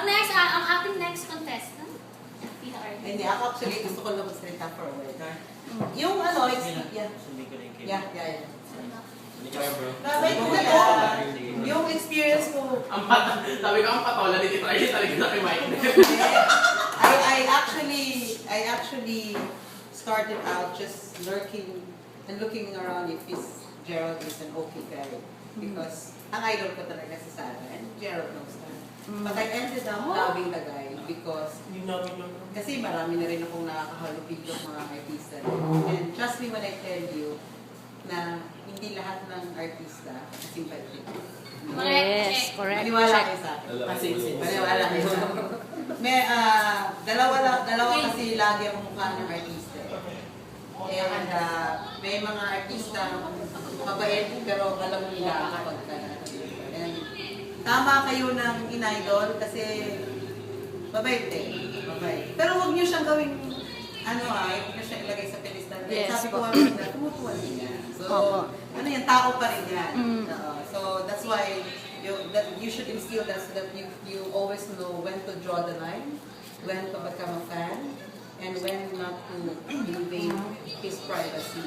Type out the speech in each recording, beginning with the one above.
next, ang ating next contestant. Pina Arden. Hindi, ako actually gusto ko lang magsalita for a while. Yung ano, yeah. Yeah. Mabait ko na yung experience ko. Sabi ko, ang patola, hindi tayo talaga na kay Mike. I actually started out just lurking and looking around if Gerald is an okay guy. Because ang idol ko talaga si Sarah and Gerald knows that. But I ended up loving the guy because kasi marami na rin akong nakakahalupilok mga artista. And trust me when I tell you na hindi lahat ng artista sympathetic. Yes, correct. Maniwala kayo sa akin. Maniwala kayo sa akin. May, dalawa kasi lagi ang mukha ng artista. And may mga artista mabait pero alam nila kapag ka. And tama kayo ng in-idol kasi mabait eh. Mabait. Pero huwag niyo siyang gawing huwag niyo siya ilagay sa pedestal. Yes, Sabi ko na tumutuwa din yan. So, yan, tao pa rin yan. So that's why you should instill that so that you always know when to draw the line, when to become a fan, and when not to invade his privacy.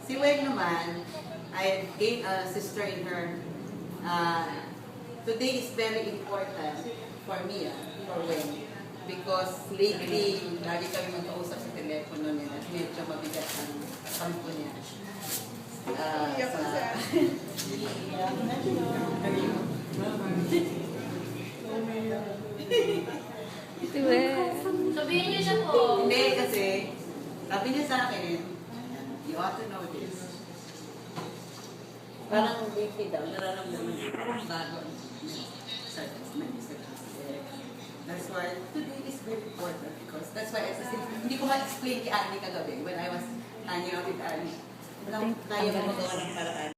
Si Weng naman, I gained a sister in her. Today is very important for me, for Weng. Because lately, lagi kami magkausap sa telepono niya at medyo mabigat ang sampo niya. Sabihin niyo siya po. Hindi kasi, sabi niya sa akin, you ought to know this. Parang BP daw, nararamdaman niya. Parang bago. That's why today is very important because that's why hindi ko ma-explain kay Annie kagabi when I was hanging out with Annie. Kaya mo magawa ng paraan.